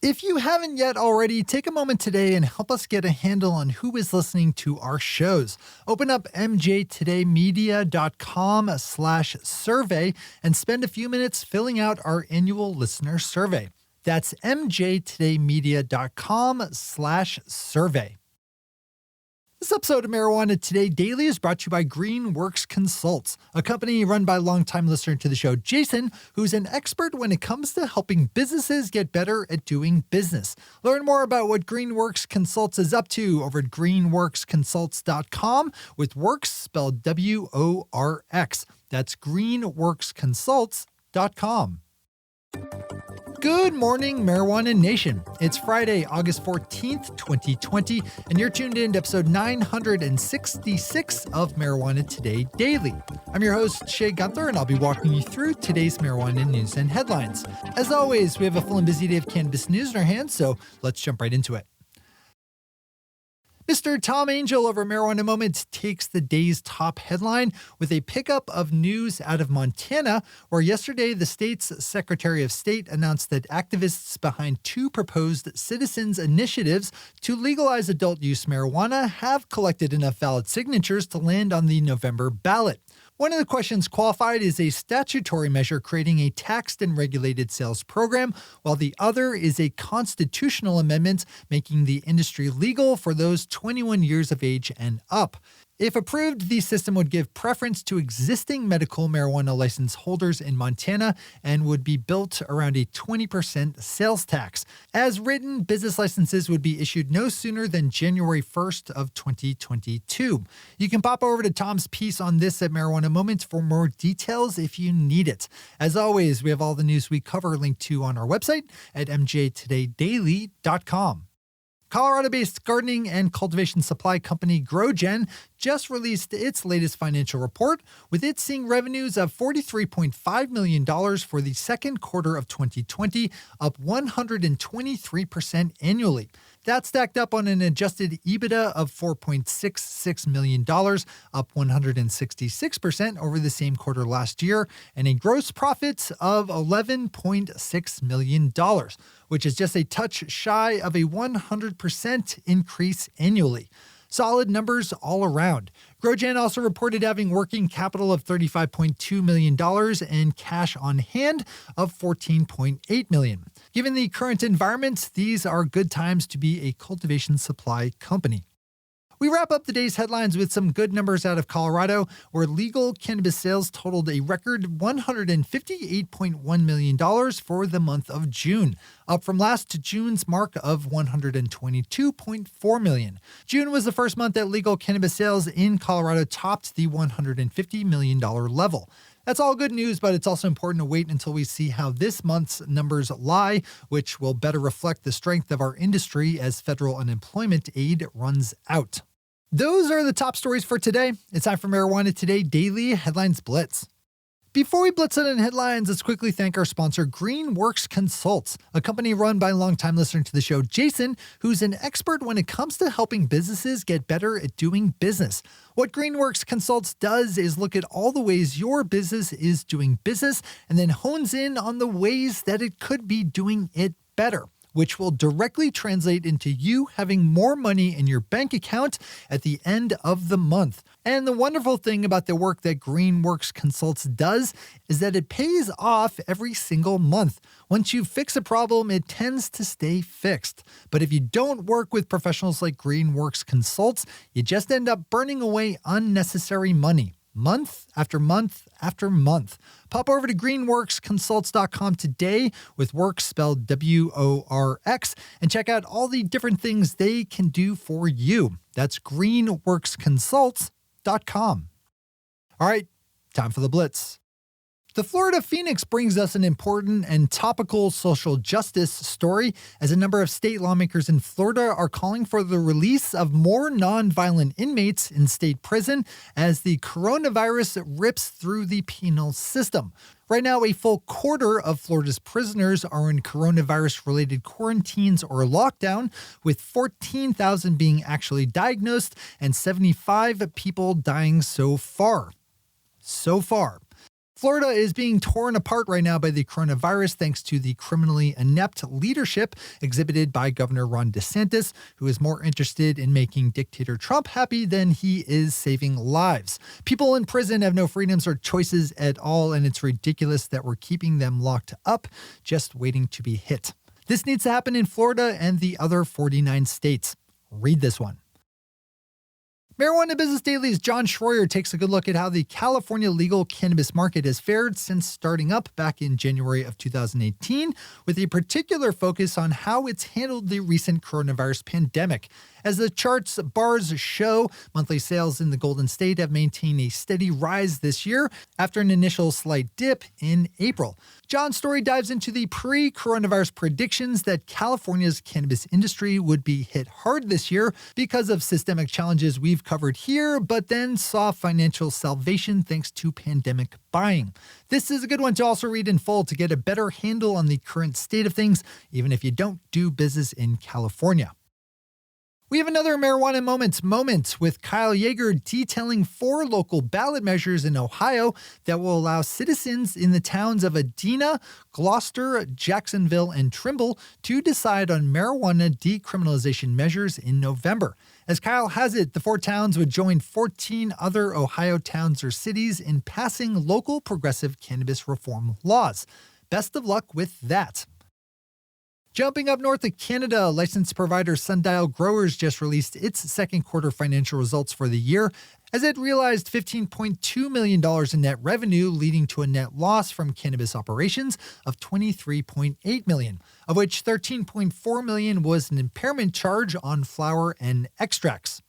If you haven't yet already, take a moment today and help us get a handle on who is listening to our shows. Open up mjtodaymedia.com/survey and spend a few minutes filling out our annual listener survey. That's mjtodaymedia.com/survey. This episode of Marijuana Today Daily is brought to you by Greenworks Consults, a company run by longtime listener to the show, Jason, who's an expert when it comes to helping businesses get better at doing business. Learn more about what Greenworks Consults is up to over at greenworksconsults.com, with works spelled WORX. That's greenworksconsults.com. Good morning, Marijuana Nation. It's Friday, August 14th, 2020, and you're tuned in to episode 966 of Marijuana Today Daily. I'm your host, Shay Gunther, and I'll be walking you through today's marijuana news and headlines. As always, we have a full and busy day of cannabis news in our hands, so let's jump right into it. Mr. Tom Angel over Marijuana Moment takes the day's top headline with a pickup of news out of Montana, where yesterday the state's Secretary of State announced that activists behind two proposed citizens' initiatives to legalize adult-use marijuana have collected enough valid signatures to land on the November ballot. One of the questions qualified is a statutory measure creating a taxed and regulated sales program, while the other is a constitutional amendment making the industry legal for those 21 years of age and up. If approved, the system would give preference to existing medical marijuana license holders in Montana and would be built around a 20% sales tax. As written, business licenses would be issued no sooner than January 1st of 2022. You can pop over to Tom's piece on this at Marijuana Moments for more details if you need it. As always, we have all the news we cover linked to on our website at mjtodaydaily.com. Colorado-based gardening and cultivation supply company GrowGen just released its latest financial report, with it seeing revenues of $43.5 million for the second quarter of 2020, up 123% annually. That stacked up on an adjusted EBITDA of $4.66 million, up 166% over the same quarter last year, and a gross profit of $11.6 million, which is just a touch shy of a 100% increase annually. Solid numbers all around. GrowGen also reported having working capital of $35.2 million and cash on hand of $14.8 million. Given the current environment, these are good times to be a cultivation supply company. We wrap up the day's headlines with some good numbers out of Colorado, where legal cannabis sales totaled a record $158.1 million for the month of June, up from last June's mark of $122.4 million. June was the first month that legal cannabis sales in Colorado topped the $150 million level. That's all good news, but it's also important to wait until we see how this month's numbers lie, which will better reflect the strength of our industry as federal unemployment aid runs out. Those are the top stories for today. It's time for Marijuana Today Daily Headlines Blitz. Before we blitz in headlines, let's quickly thank our sponsor, Greenworks Consults, a company run by longtime listener to the show, Jason, who's an expert when it comes to helping businesses get better at doing business. What Greenworks Consults does is look at all the ways your business is doing business and then hones in on the ways that it could be doing it better, which will directly translate into you having more money in your bank account at the end of the month. And the wonderful thing about the work that Greenworks Consults does is that it pays off every single month. Once you fix a problem, it tends to stay fixed. But if you don't work with professionals like Greenworks Consults, you just end up burning away unnecessary money. Month after month after month. Pop over to greenworksconsults.com today, with work spelled WORX, and check out all the different things they can do for you. That's greenworksconsults.com. All right, time for the Blitz. The Florida Phoenix brings us an important and topical social justice story, as a number of state lawmakers in Florida are calling for the release of more nonviolent inmates in state prison as the coronavirus rips through the penal system. Right now, a full quarter of Florida's prisoners are in coronavirus-related quarantines or lockdown, with 14,000 being actually diagnosed and 75 people dying so far. Florida is being torn apart right now by the coronavirus thanks to the criminally inept leadership exhibited by Governor Ron DeSantis, who is more interested in making dictator Trump happy than he is saving lives. People in prison have no freedoms or choices at all, and it's ridiculous that we're keeping them locked up, just waiting to be hit. This needs to happen in Florida and the other 49 states. Read this one. Marijuana Business Daily's John Schroyer takes a good look at how the California legal cannabis market has fared since starting up back in January of 2018, with a particular focus on how it's handled the recent coronavirus pandemic. As the chart's bars show, monthly sales in the Golden State have maintained a steady rise this year after an initial slight dip in April. John's story dives into the pre-coronavirus predictions that California's cannabis industry would be hit hard this year because of systemic challenges we've covered here, but then saw financial salvation thanks to pandemic buying. This is a good one to also read in full to get a better handle on the current state of things, even if you don't do business in California. We have another Marijuana Moments with Kyle Yeager detailing 4 local ballot measures in Ohio that will allow citizens in the towns of Adena, Gloucester, Jacksonville, and Trimble to decide on marijuana decriminalization measures in November. As Kyle has it, the 4 towns would join 14 other Ohio towns or cities in passing local progressive cannabis reform laws. Best of luck with that. Jumping up north of Canada, licensed provider Sundial Growers just released its second quarter financial results for the year, as it realized $15.2 million in net revenue, leading to a net loss from cannabis operations of $23.8 million, of which $13.4 million was an impairment charge on flower and extracts.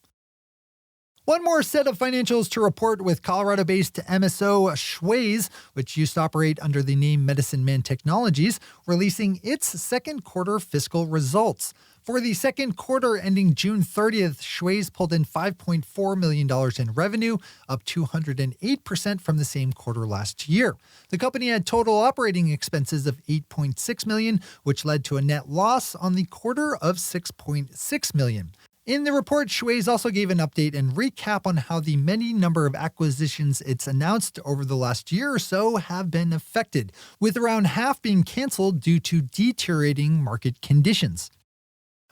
One more set of financials to report with Colorado-based MSO Schwazze, which used to operate under the name Medicine Man Technologies, releasing its second quarter fiscal results. For the second quarter ending June 30th, Schwazze pulled in $5.4 million in revenue, up 208% from the same quarter last year. The company had total operating expenses of $8.6 million, which led to a net loss on the quarter of $6.6 million. In the report, Schwazze also gave an update and recap on how the many number of acquisitions it's announced over the last year or so have been affected, with around half being canceled due to deteriorating market conditions.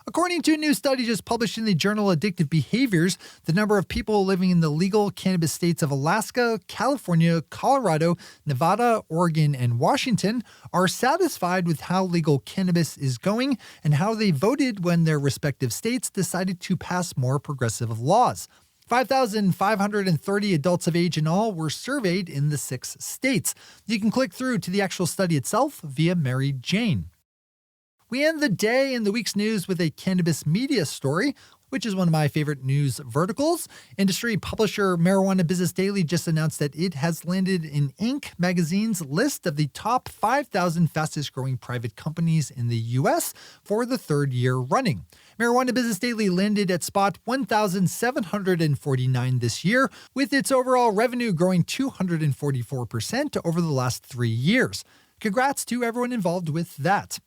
According to a new study just published in the journal Addictive Behaviors, the number of people living in the legal cannabis states of Alaska, California, Colorado, Nevada, Oregon, and Washington are satisfied with how legal cannabis is going and how they voted when their respective states decided to pass more progressive laws. 5,530 adults of age in all were surveyed in the 6 states. You can click through to the actual study itself via Mary Jane. We end the day in the week's news with a cannabis media story, which is one of my favorite news verticals. Industry publisher Marijuana Business Daily just announced that it has landed in Inc. magazine's list of the top 5,000 fastest growing private companies in the U.S. for the 3rd year running. Marijuana Business Daily landed at spot 1,749 this year, with its overall revenue growing 244% over the last 3 years. Congrats to everyone involved with that.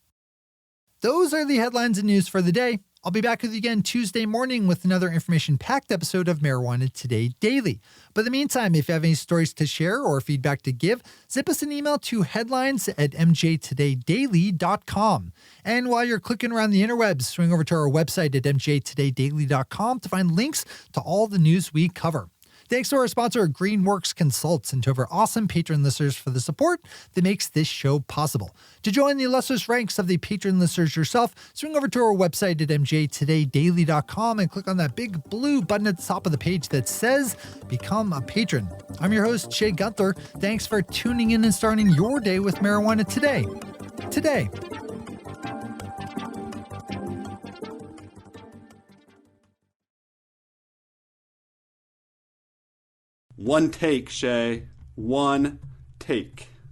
Those are the headlines and news for the day. I'll be back with you again Tuesday morning with another information-packed episode of Marijuana Today Daily. But in the meantime, if you have any stories to share or feedback to give, zip us an email to headlines@mjtodaydaily.com. And while you're clicking around the interwebs, swing over to our website at mjtodaydaily.com to find links to all the news we cover. Thanks to our sponsor, Greenworks Consults, and to our awesome patron listeners for the support that makes this show possible. To join the illustrious ranks of the patron listeners yourself, swing over to our website at mjtodaydaily.com and click on that big blue button at the top of the page that says Become a Patron. I'm your host, Shay Gunther. Thanks for tuning in and starting your day with marijuana today. One take, Shay. One take.